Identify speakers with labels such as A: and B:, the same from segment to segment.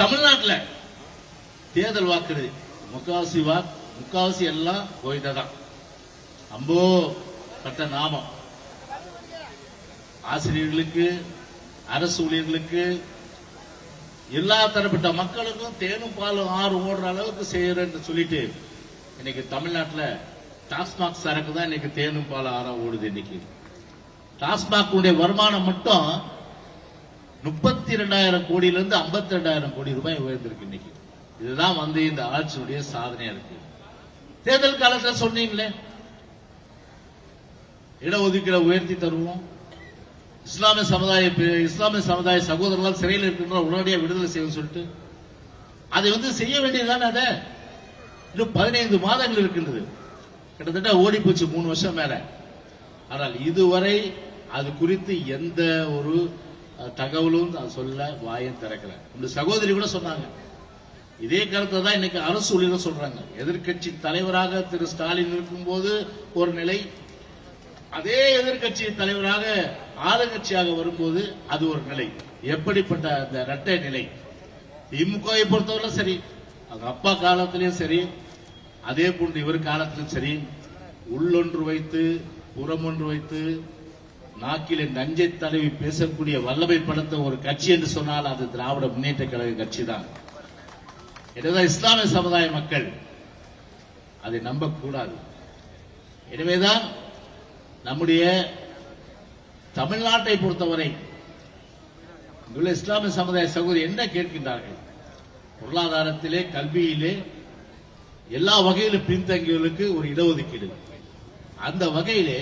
A: தமிழ்நாட்டில் தேர்தல் வாக்குறுதி முக்காவாசி எல்லாம் கோயில்ல தான். அம்போ பட்ட நாமம் ஆசிரியர்களுக்கு, அரசு ஊழியர்களுக்கு, எல்லா தரப்பட்ட மக்களுக்கும் தேனும் பாலும் ஆறு ஓடுற அளவுக்கு செய்யறேன்னு சொல்லிட்டு இன்னைக்கு தமிழ்நாட்டில் டாஸ்மாக் சரக்கு தான் இன்னைக்கு தேனும் பாலும் ஆறா ஓடுது. இன்னைக்கு டாஸ்மாக் வருமானம் மட்டும் 32,000 கோடியிலிருந்து 52,000 கோடி ரூபாய் உயர்ந்திருக்கு. இன்னைக்கு இதுதான் இந்த ஆட்சியுடைய சாதனையா இருக்கு. தேர்தல் காலத்தில் சொன்னீங்களே இடஒதுக்கீடு உயர்த்தி தருவோம், இஸ்லாமிய சமுதாய சகோதரர்கள் சிறையில் இருக்கின்ற உடனடியாக விடுதலை செய்யும் சொல்லிட்டு அதை செய்ய வேண்டியதுதானே. அதை இன்னும் 15 மாதங்கள் இருக்கின்றது, கிட்டத்தட்ட ஓடி போச்சு 3 வருஷம் மேல. ஆனால் இதுவரை அது குறித்து எந்த ஒரு தகவலும் சொல்ல வாயம் திறக்கல. இந்த சகோதரி கூட சொன்னாங்க, இதே கருத்தை தான் இன்னைக்கு அரசு ஊழியர்கள் சொல்றாங்க. எதிர்கட்சி தலைவராக திரு ஸ்டாலின் இருக்கும்போது ஒரு நிலை, அதே எதிர்கட்சி தலைவராக ஆளுங்கட்சியாக வரும்போது அது ஒரு நிலை. எப்படிப்பட்ட அந்த இரட்டை நிலை. திமுகவை பொறுத்தவரை சரி, அவங்க அப்பா காலத்திலையும் சரி, அதே போன்று இவர் காலத்திலும் சரி, உள்ளொன்று வைத்து புறமொன்று வைத்து நாக்கிலே நஞ்சை தடவி பேசக்கூடிய வல்லமை படுத்த ஒரு கட்சி என்று சொன்னால் அது திராவிட முன்னேற்ற கழக கட்சி தான். எனவேதான் இஸ்லாமிய சமுதாய மக்கள் அதை நம்பக்கூடாது. எனவேதான் நம்முடைய தமிழ்நாட்டை பொறுத்தவரை இங்குள்ள இஸ்லாமிய சமுதாய சகோதரி என்ன கேட்கின்றார்கள்? பொருளாதாரத்திலே, கல்வியிலே எல்லா வகையிலும் பின்தங்கியவர்களுக்கு ஒரு இடஒதுக்கீடு. அந்த வகையிலே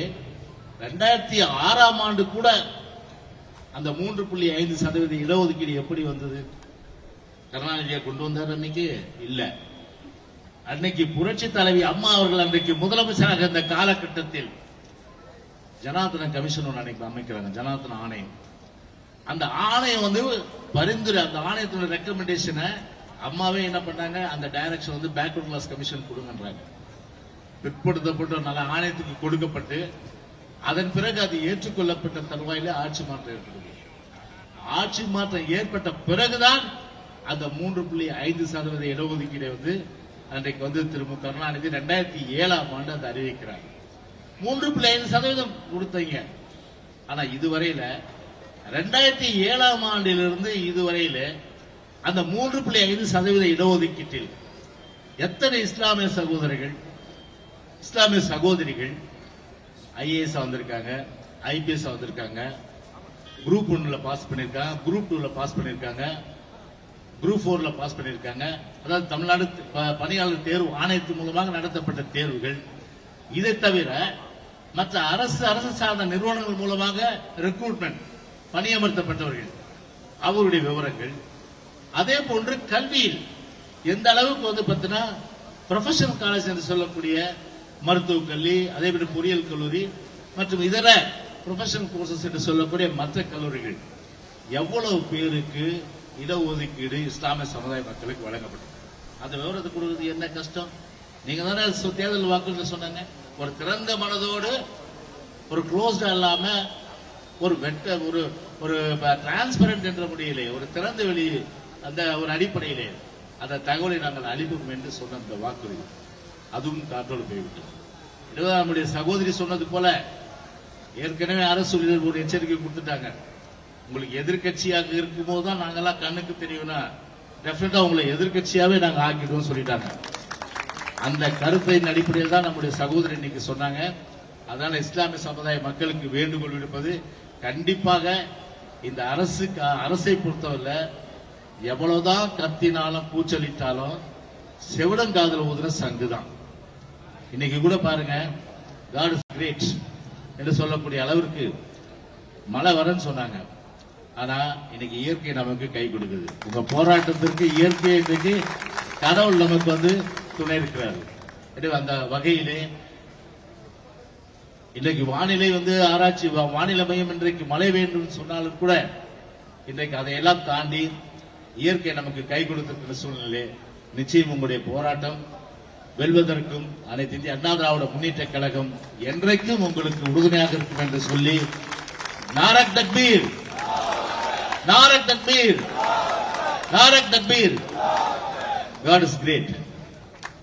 A: 2006ஆம் ஆண்டு கூட அந்த 3.5% இடஒதுக்கீடு எப்படி வந்தது? கருணாநிதியை கொண்டு வந்தார் அன்னைக்கு இல்ல. அன்னைக்கு புரட்சி தலைவி அம்மா அவர்கள் அன்றைக்கு முதலமைச்சராக இந்த காலகட்டத்தில் ஜனார்தன கமிஷன் ஒன்று அன்னைக்கு அமைக்கிறாங்க, ஜனார்தன ஆணையம். அந்த ஆணையம் பரிந்துரை, அந்த ஆணையத்தோட ரெக்கமெண்டேஷனை அம்மாவே என்ன பண்ணாங்க, அந்த டைரக்ஷன் பேக்வர்ட் கிளாஸ் கமிஷன் கொடுங்கன்றாங்க. பிற்படுத்தப்பட்ட நல்ல ஆணையத்துக்கு கொடுக்கப்பட்டு அதன் பிறகு அது ஏற்றுக்கொள்ளப்பட்ட தருவாயிலே ஆட்சி மாற்றம் ஏற்படுது. ஆட்சி மாற்றம் ஏற்பட்ட பிறகுதான் அந்த 3.5% இடஒதுக்கீடு அன்றைக்கு திரு மு கருணாநிதி 2007ஆம் ஆண்டு அதை அறிவிக்கிறார். 3.5% கொடுத்தீங்க. ஆனா இதுவரையில 2007ஆம் ஆண்டிலிருந்து இதுவரையில அந்த 3.5% இடஒதுக்கீட்டில் எத்தனை இஸ்லாமிய சகோதரர்கள், இஸ்லாமிய சகோதரிகள் ஐஏஎஸ் வந்திருக்காங்க, ஐபிஎஸ் வந்திருக்காங்க, குரூப் 1ல பாஸ் பண்ணிருக்காங்க, குரூப் 2ல பாஸ் பண்ணிருக்காங்க, குரூப் 4ல பாஸ் பண்ணிருக்காங்க. அதாவது தமிழ்நாடு பணியாளர் தேர்வு ஆணையத்தின் மூலமாக நடத்தப்பட்ட தேர்வுகள். இதை தவிர மற்ற அரசு சார்ந்த நிறுவனங்கள் மூலமாக ரெக்ரூட்மெண்ட் பணியமர்த்தப்பட்டவர்கள் அவருடைய விவரங்கள். அதே போன்று கல்வியில் எந்த அளவுக்கு பார்த்தீங்கன்னா ப்ரொஃபஷனல் காலேஜ் என்று சொல்லக்கூடிய மருத்துவக் கல்வி, அதே போல பொறியியல் கல்லூரி மற்றும் இதர ப்ரொஃபஷனல் கோர்சஸ் என்று சொல்லக்கூடிய மற்ற கல்லூரிகள் எவ்வளவு பேருக்கு இடஒதுக்கீடு இஸ்லாமிய சமுதாய மக்களுக்கு வழங்கப்படும். அந்த விவரத்தை கொடுக்கிறது என்ன கஷ்டம்? நீங்க தானே தேர்தல் வாக்குறுதி சொன்னாங்க. ஒரு திறந்த மனதோடு, ஒரு க்ளோஸ்டா இல்லாம, ஒரு ஒரு டிரான்ஸ்பரண்ட் என்ற முறையிலே, ஒரு திறந்த வெளி அந்த ஒரு அடிப்படையிலே அந்த தகவலை நாங்கள் அளிப்போம் என்று சொன்ன அந்த வாக்குறுதி அதுவும் காற்றோடு போய்விட்டது. நம்முடைய சகோதரி சொன்னது போல ஏற்கனவே அரசு ஒரு எச்சரிக்கை கொடுத்துட்டாங்க. உங்களுக்கு எதிர்கட்சியாக இருக்கும்போது தான் நாங்கெல்லாம் கண்ணுக்கு தெரியும்னா டெஃபினட்டா உங்களை எதிர்கட்சியாவே நாங்க ஆக்கிடுவோம் சொல்லிட்டாங்க. அந்த கருத்தின் அடிப்படையில் தான் நம்முடைய சகோதரி இன்னைக்கு சொன்னாங்க. அதனால இஸ்லாமிய சமுதாய மக்களுக்கு வேண்டுகோள் விடுப்பது, கண்டிப்பாக இந்த அரசை பொறுத்தவரை எவ்வளவுதான் கத்தினாலும் கூச்சலிட்டாலும் செவிடங்காதல் ஊதுற சங்கு தான். இன்னைக்கு கூட பாருங்க, காட் இஸ் கிரேட் என்று சொல்லக்கூடிய அளவிற்கு மழை வரன்னு சொன்னாங்க. ஆனா இன்னைக்கு இயற்கை நமக்கு கை கொடுக்குது. உங்க போராட்டத்திற்கு இயற்கை இன்றைக்கு கடவுள் நமக்கு துணை இருக்கிறார். அந்த வகையிலே இன்றைக்கு வானிலை ஆராய்ச்சி வானிலை மையம் இன்றைக்கு மழை வேண்டும் சொன்னாலும் கூட இன்றைக்கு அதையெல்லாம் தாண்டி இயற்கை நமக்கு கை கொடுத்திருக்கிற சூழ்நிலை. நிச்சயம் உங்களுடைய போராட்டம் வெல்வதற்கும் அனைத்து இந்திய அண்ணா திராவிட முன்னேற்ற கழகம் என்றைக்கும் உங்களுக்கு உறுதுணையாக இருக்கும் என்று சொல்லி, நாரக் தக்பீர், நாரக் தக்பீர், நாரக் தக்பீர். God is great.